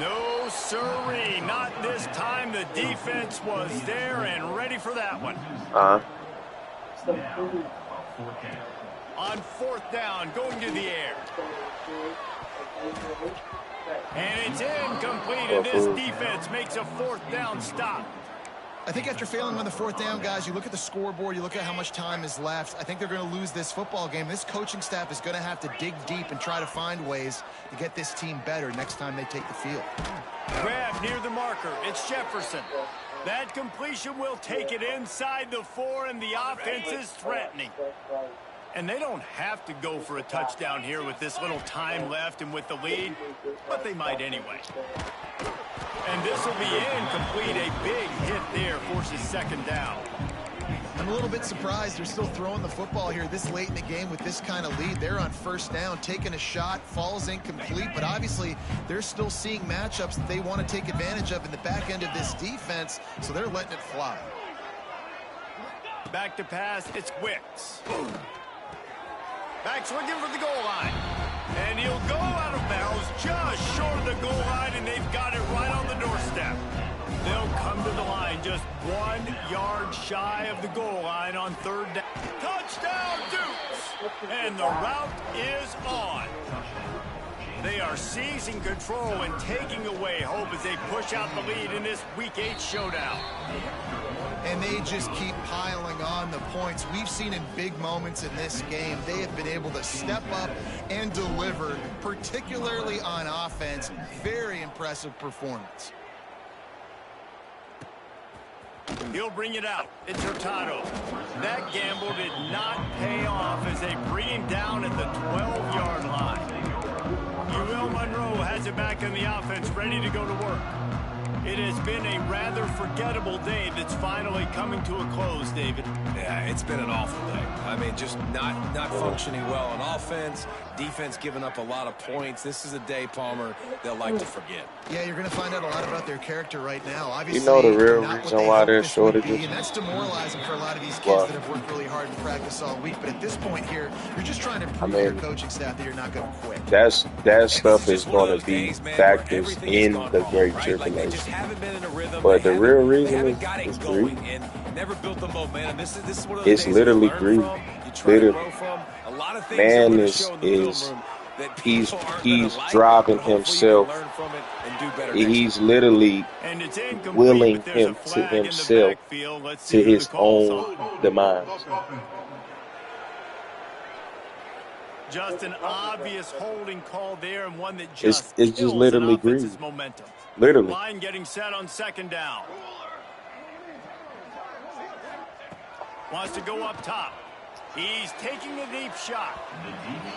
No, sirree. Not this time. The defense was there and ready for that one. On 4th down, going to the air. And it's incomplete, and this defense makes a 4th down stop. I think after failing on the 4th down, guys, you look at the scoreboard, you look at how much time is left. I think they're going to lose this football game. This coaching staff is going to have to dig deep and try to find ways to get this team better next time they take the field. Grab near the marker. It's Jefferson. That completion will take it inside the 4, and the offense is threatening. And they don't have to go for a touchdown here with this little time left and with the lead, but they might anyway. And this will be incomplete. A big hit there forces 2nd down. I'm a little bit surprised they're still throwing the football here this late in the game with this kind of lead. They're on 1st down, taking a shot, falls incomplete, but obviously they're still seeing matchups that they want to take advantage of in the back end of this defense, so they're letting it fly. Back to pass, it's Wicks. Back's looking for the goal line. And he'll go out of bounds just short of the goal line, and they've got it right on the doorstep. They'll come to the line just 1 yard shy of the goal line on 3rd down. Touchdown, Dukes! And the route is on. They are seizing control and taking away hope as they push out the lead in this Week 8 showdown. And they just keep piling on the points. We've seen in big moments in this game, they have been able to step up and deliver, particularly on offense. Very impressive performance. He'll bring it out. It's Hurtado. That gamble did not pay off as they bring him down at the 12-yard line. Will Monroe has it back in the offense, ready to go to work. It has been a rather forgettable day that's finally coming to a close, David. Yeah, it's been an awful day. I mean, just not functioning well on offense, defense giving up a lot of points. This is a day, Palmer, they'll like to forget. Yeah, you're going to find out a lot about their character right now. Obviously, you know the real reason why there's shortages. And that's demoralizing for a lot of these kids that have worked really hard in practice all week. But at this point here, you're just trying to prove to your coaching staff that you're not going to quit. That stuff is going to be factors in the Great Tribulation. But the real reason is greed. It's literally greed. Literally, man is he's driving himself. He's literally willing him to himself to his own demise. Just an obvious holding call there, and one that just it's just literally greed. Momentum. Literally. Line getting set on second down. Wants to go up top. He's taking a deep shot.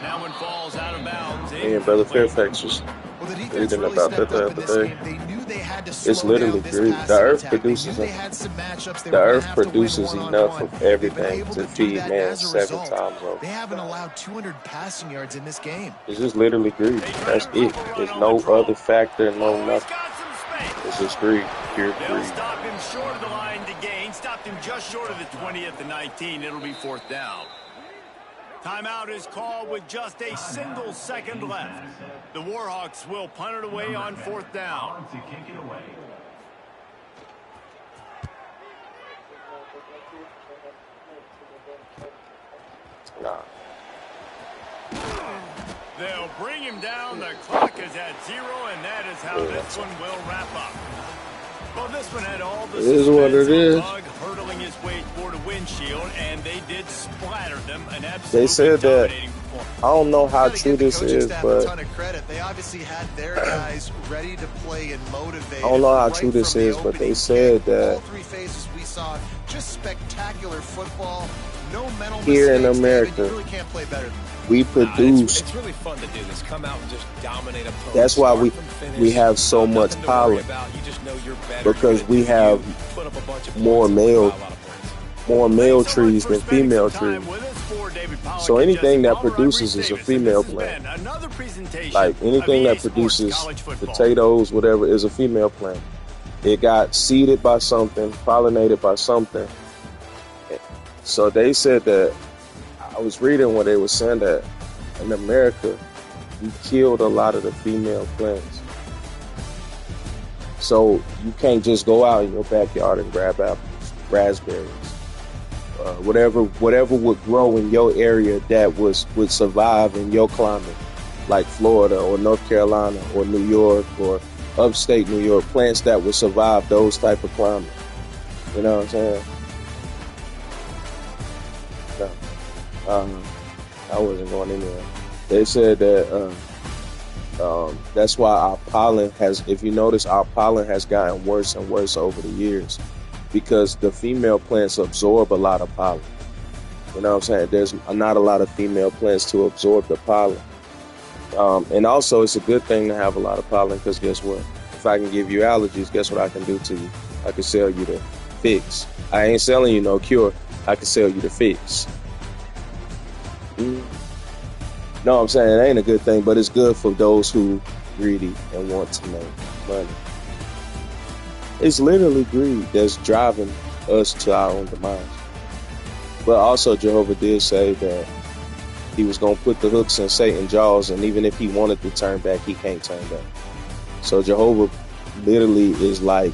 That one falls out of bounds. Me and Brother Fairfax was reading about that the other day. It's literally greed. The earth produces enough of everything to feed man 7 times over. They haven't allowed 200 passing yards in this game. It's just literally greed. That's it. There's no other factor, no nothing. It's just greed. Pure greed. They'll stop him short of the line to gain. Stopped him just short of the 20 at the 19. It'll be 4th down. Timeout is called with just a single second left. The Warhawks will punt it away on 4th down. Nah. They'll bring him down. The clock is at 0, and that is how this one will wrap up. Well, this one had all the suspense. It is what it is. Bug hurtling his way toward a windshield, and they did splatter them. An they said that. I don't know how true this is, but they obviously had their guys ready to play and motivate. I don't know how true this is, but they said that all 3 phases we saw just spectacular football. No mental here mistakes, in America. David, you really can't play better than that. We produce. It's really fun to do this. Come out and just dominate opponents. That's why we have so much pollen, because we have more male trees than female trees. So anything that produces is a female plant. Like anything that produces potatoes, whatever, is a female plant. It got seeded by something, pollinated by something. So they said that. I was reading where they were saying that in America, we killed a lot of the female plants. So you can't just go out in your backyard and grab apples, raspberries, whatever would grow in your area that would survive in your climate, like Florida or North Carolina or New York or upstate New York, plants that would survive those type of climates. You know what I'm saying? I wasn't going anywhere. They said that that's why our pollen has, if you notice, our pollen has gotten worse and worse over the years, because the female plants absorb a lot of pollen. You know what I'm saying? There's not a lot of female plants to absorb the pollen. And also, it's a good thing to have a lot of pollen, because guess what? If I can give you allergies, guess what I can do to you? I can sell you the fix. I ain't selling you no cure. I can sell you the fix. No, I'm saying it ain't a good thing, but it's good for those who greedy and want to make money. It's literally greed that's driving us to our own demise. But also Jehovah did say that he was going to put the hooks in Satan's jaws, and even if he wanted to turn back, he can't turn back. So Jehovah literally is like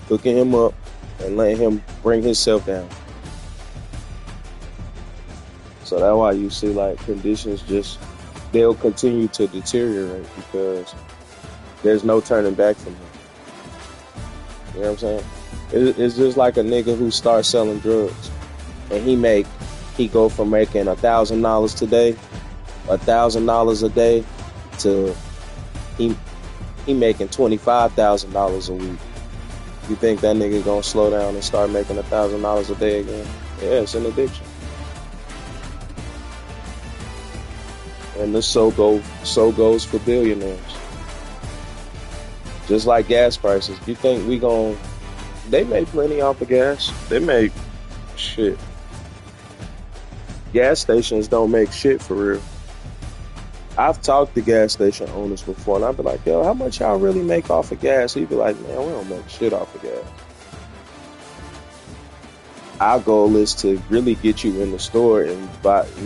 hooking him up and letting him bring himself down. So that's why you see like conditions they'll continue to deteriorate, because there's no turning back from him. You know what I'm saying? It's just like a nigga who starts selling drugs, and he go from making $1,000 today, $1,000 a day, to he making $25,000 a week. You think that nigga gonna slow down and start making $1,000 a day again? Yeah, it's an addiction. And this so goes for billionaires. Just like gas prices. You think they make plenty off of gas? They make shit. Gas stations don't make shit for real. I've talked to gas station owners before, and I'd be like, yo, how much y'all really make off of gas? He'd be like, man, we don't make shit off of gas. Our goal is to really get you in the store and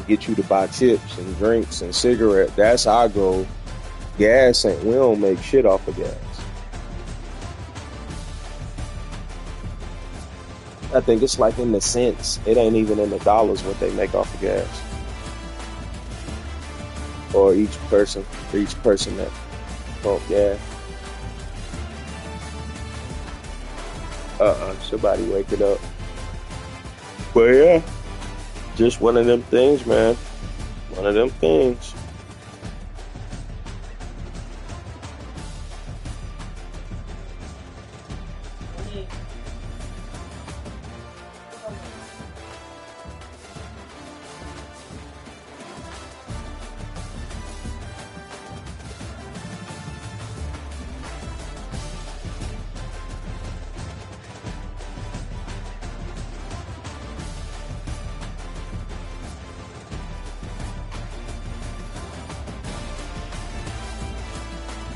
get you to buy chips and drinks and cigarettes. That's our goal. Gas, and we don't make shit off of gas. I think it's like in the cents. It ain't even in the dollars what they make off of gas. Or each person that pump gas. Somebody wake it up. But yeah, just one of them things, man. One of them things.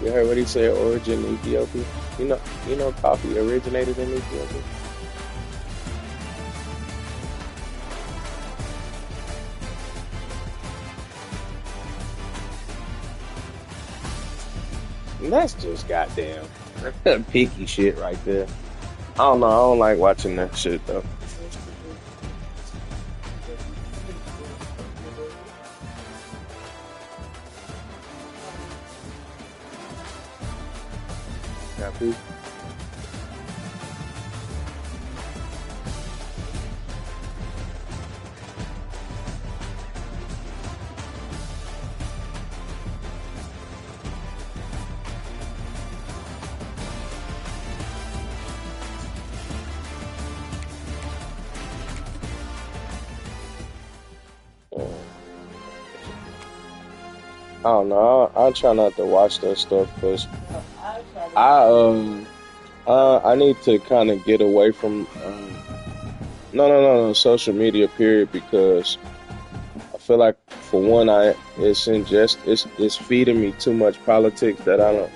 You heard what he said? Origin Ethiopia. You know, coffee originated in Ethiopia. And that's just goddamn picky shit right there. I don't know. I don't like watching that shit though. Happy. I don't know. I try not to watch that stuff because I need to kind of get away from no social media period because I feel like for one it's feeding me too much politics that I don't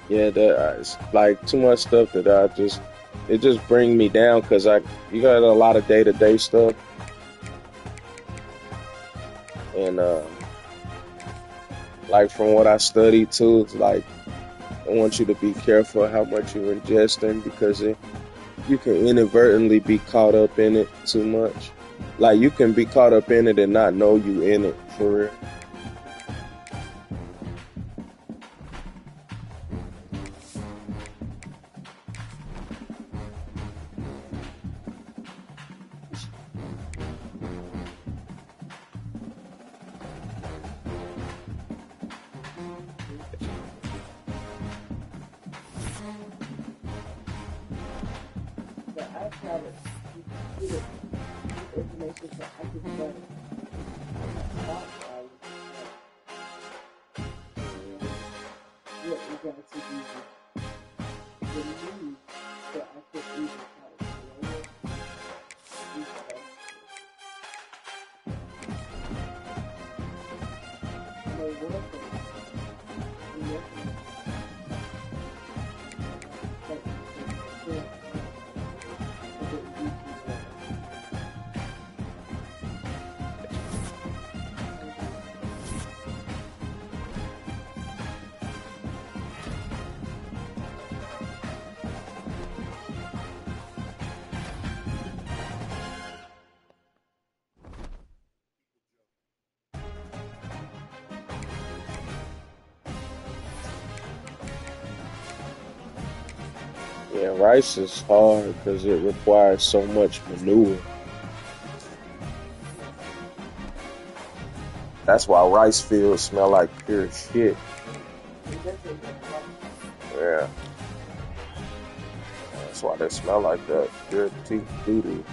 it's like too much stuff that it just bring me down because you got a lot of day-to-day stuff and like from what I studied too, it's like I want you to be careful how much you're ingesting because you can inadvertently be caught up in it too much. Like you can be caught up in it and not know you in it for real. Yeah, rice is hard because it requires so much manure. That's why rice fields smell like pure shit. Yeah. That's why they smell like that. Pure teeth doo-doo.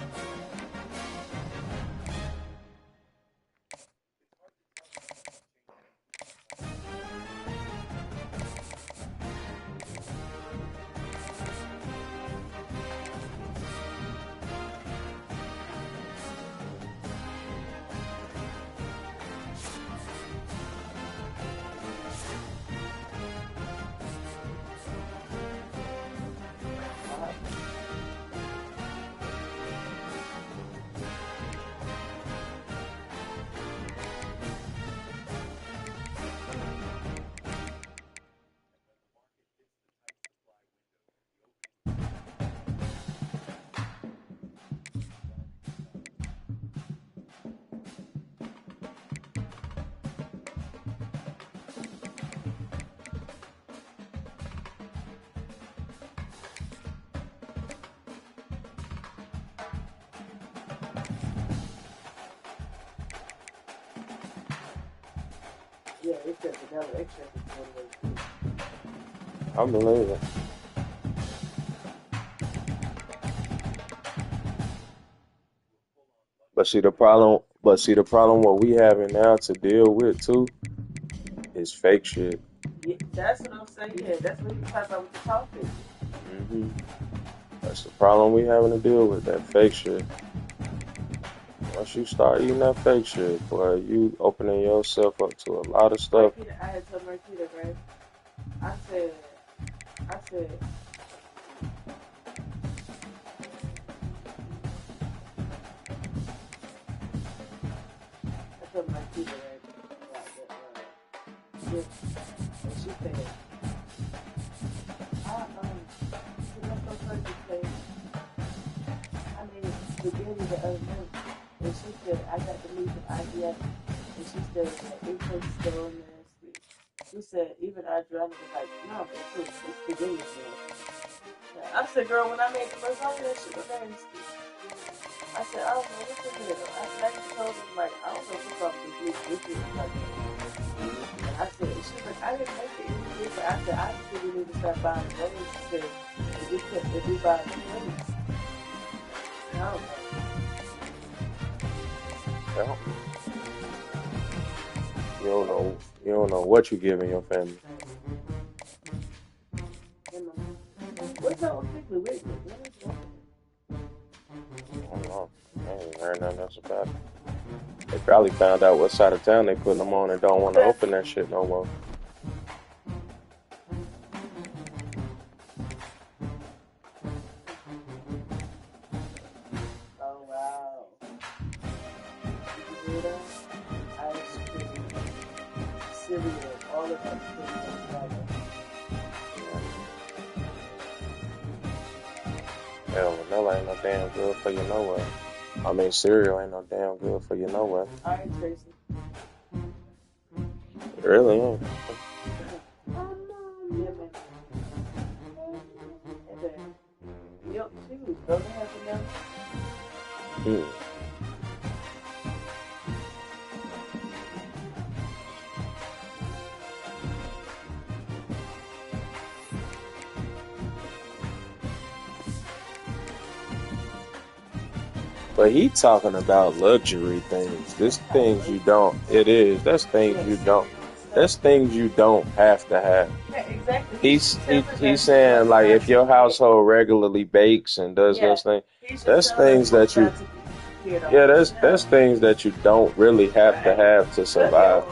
Yeah, it said vanilla extract is 48 too. I believe it. But see the problem. What we having now to deal with too is fake shit. Yeah, that's what I'm saying. Yeah, that's what he was talking about with the coffee. Hmm. That's the problem we having to deal with, that fake shit. Once you start eating that fake shit, boy, you opening yourself up to a lot of stuff. Marquita, I had told Marquita, right? I said, I said, I told Marquita, right? About the gift. And she said, that's so funny because I made it beginning the other night. And she said, I got to meet some IBS. And she said, it tastes so nasty. She said, even Adriana was like, no, it's spaghetti sauce. I said, girl, when I made the lasagna, that shit was nasty. I said, I don't know what's in there. I just told her, like, I don't know what's up with this. This is like, and I said, she's like, I didn't make it any different. I said, I just think we need to start buying those. She said, if we buy the plates. I don't know. Yeah. You don't know what you giving your family. What's up with Piggly Wiggly? I don't know. I ain't heard nothing else about it. They probably found out what side of town they putting them on and don't want to open that shit no more. Oh, wow. You know, ice cream, cereal, all of that stuff. Hell, vanilla ain't no damn good for you no way. I mean, cereal ain't no damn good for you no way. All right, Tracy. It really ain't. Yeah, man. And then milk too. Don't they have the milk? Mm. But he talking about luxury things. This things you don't. It is. That's things you don't. That's things you don't have to have. Yeah, exactly. He's saying like if your household regularly bakes and does those things, that's things that you. Yeah, that's things that you don't really have to survive.